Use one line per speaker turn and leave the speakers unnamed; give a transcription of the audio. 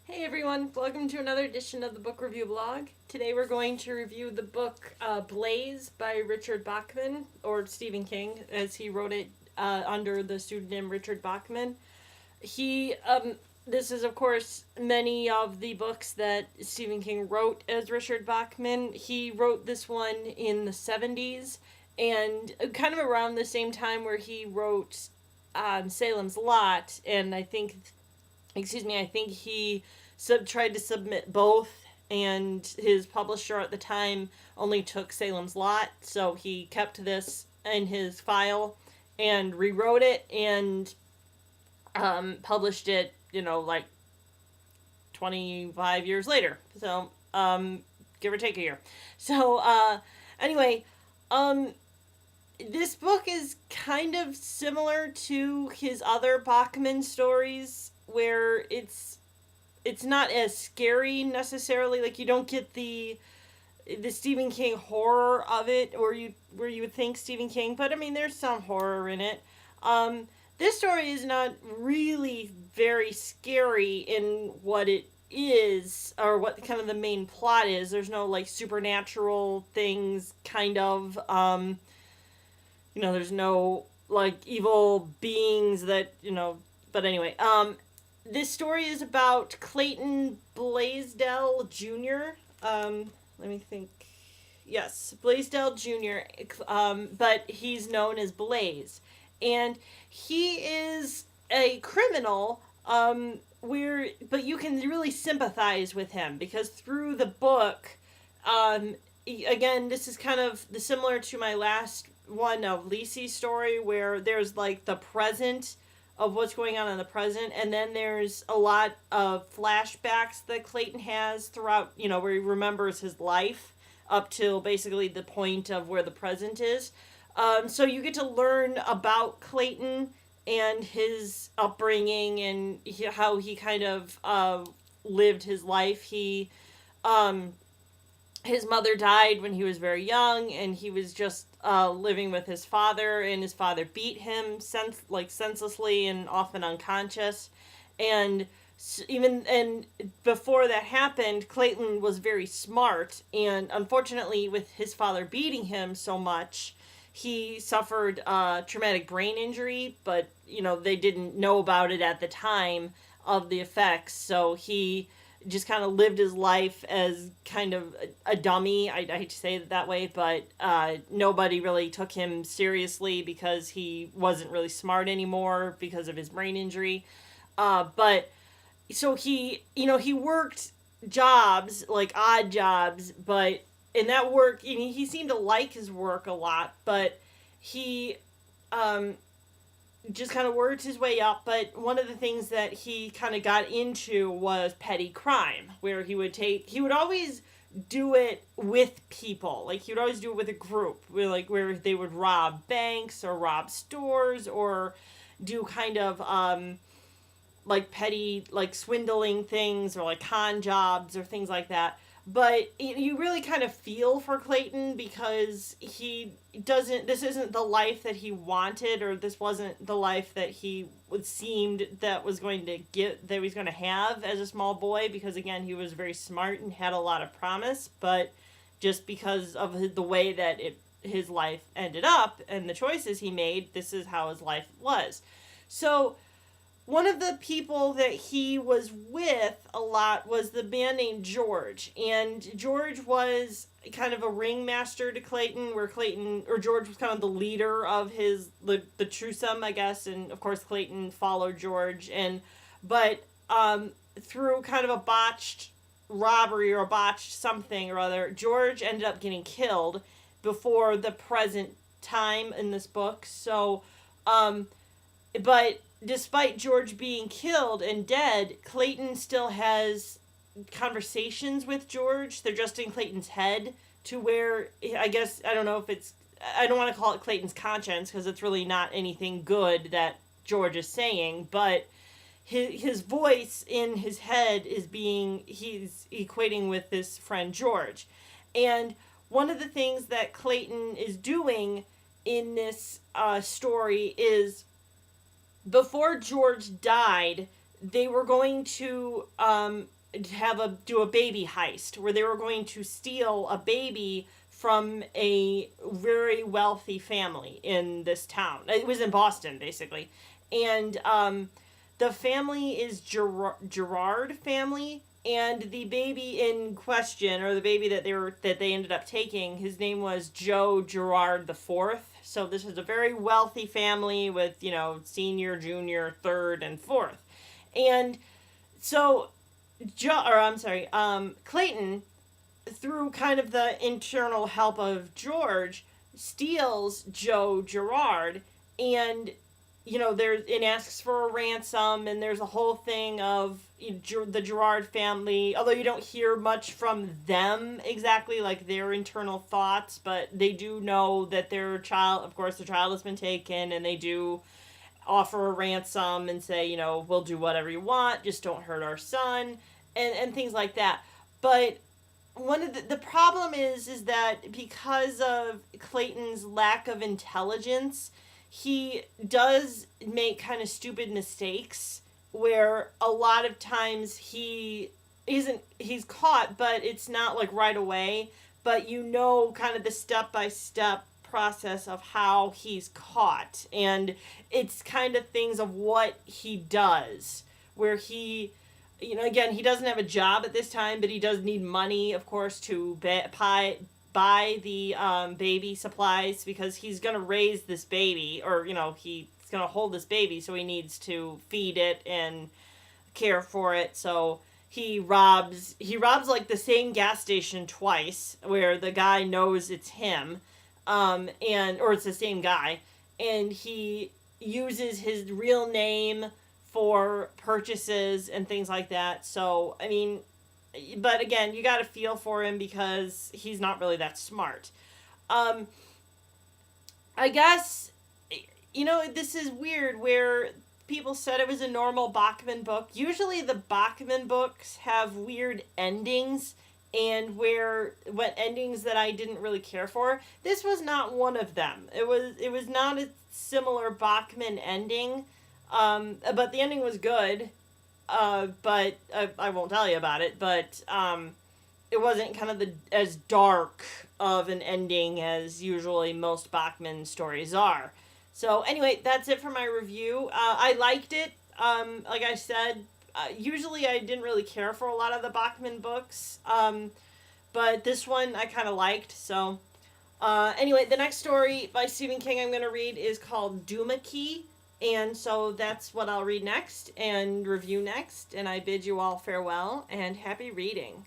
Hey everyone, welcome to another edition of the Book Review Blog. Today we're going to review the book Blaze by Richard Bachman, or Stephen King, as he wrote it under the pseudonym Richard Bachman. This is of course many of the books that Stephen King wrote as Richard Bachman. He wrote this one in the 70s, and kind of around the same time where he wrote Salem's Lot, and I think he tried to submit both, and his publisher at the time only took Salem's Lot, so he kept this in his file and rewrote it and published it, like 25 years later. So, give or take a year. So, anyway, this book is kind of similar to his other Bachman stories, where it's not as scary necessarily. Like, you don't get the Stephen King horror of it, or where you would think Stephen King, but I mean, there's some horror in it. This story is not really very scary in what it is, or what kind of the main plot is. There's no like supernatural things, kind of. There's no like evil beings that, but anyway, this story is about Clayton Blaisdell Jr. Let me think. Yes, Blaisdell Jr., but he's known as Blaze. And he is a criminal, but you can really sympathize with him, because through the book, again, this is kind of similar to my last one of Lisi's story, where there's like the present of what's going on in the present, and then there's a lot of flashbacks that Clayton has throughout, where he remembers his life up till basically the point of where the present is. So you get to learn about Clayton and his upbringing, and how he kind of lived his life. His mother died when he was very young, and he was just living with his father, and his father beat him senselessly and often unconscious. And before that happened, Clayton was very smart, and unfortunately, with his father beating him so much, he suffered traumatic brain injury, but they didn't know about it at the time of the effects, so he just kind of lived his life as kind of a dummy. I hate to say it that way, but nobody really took him seriously because he wasn't really smart anymore because of his brain injury. But so he worked jobs, like odd jobs, but in that work, he seemed to like his work a lot, but he just kind of worked his way up. But one of the things that he kind of got into was petty crime, where he would always do it with people. Like, he would always do it with a group, where they would rob banks or rob stores, or do kind of like petty, like swindling things, or like con jobs or things like that. But you really kind of feel for Clayton, because this isn't the life that he wanted, or this wasn't the life that he seemed that was going to that he was going to have as a small boy, because again, he was very smart and had a lot of promise, but just because of the way that his life ended up and the choices he made, this is how his life was. So one of the people that he was with a lot was the man named George. And George was kind of a ringmaster to Clayton, where George was kind of the leader of the twosome, I guess. And of course, Clayton followed George. But through kind of a botched robbery, or a botched something or other, George ended up getting killed before the present time in this book. So, but despite George being killed and dead, Clayton still has conversations with George. They're just in Clayton's head, to where, I guess, I don't know if I don't want to call it Clayton's conscience, because it's really not anything good that George is saying, but his voice in his head he's equating with this friend George. And one of the things that Clayton is doing in this story is, before George died, they were going to do a baby heist where they were going to steal a baby from a very wealthy family in this town. It was in Boston, basically. And the family is Gerard family, and the baby in question, or the baby that they ended up taking, his name was Joe Gerard the Fourth. So this is a very wealthy family with, senior, junior, third, and fourth. And so Clayton, through kind of the internal help of George, steals Joe Gerard, and and asks for a ransom, and there's a whole thing of the Gerard family, although you don't hear much from them exactly, like their internal thoughts, but they do know that their child has been taken, and they do offer a ransom and say, we'll do whatever you want, just don't hurt our son, and things like that. But one of the problem is that because of Clayton's lack of intelligence, he does make kind of stupid mistakes where a lot of times he's caught, but it's not like right away, but kind of the step-by-step process of how he's caught, and it's kind of things of what he does, where he, again, he doesn't have a job at this time, but he does need money, of course, to buy the baby supplies, because he's going to raise this baby, or, he's going to hold this baby, so he needs to feed it and care for it. So he robs like the same gas station twice, where the guy knows it's him, or it's the same guy, and he uses his real name for purchases and things like that. So, I mean, but again, you got to feel for him because he's not really that smart. I guess, this is weird where people said it was a normal Bachman book. Usually the Bachman books have weird endings, and what endings that I didn't really care for. This was not one of them. It was not a similar Bachman ending, but the ending was good. But I won't tell you about it, but it wasn't kind of as dark of an ending as usually most Bachman stories are. So anyway, that's it for my review. I liked it. Like I said, usually I didn't really care for a lot of the Bachman books, but this one I kind of liked. So anyway, the next story by Stephen King I'm going to read is called Doomakey. And so that's what I'll read next and review next. And I bid you all farewell and happy reading.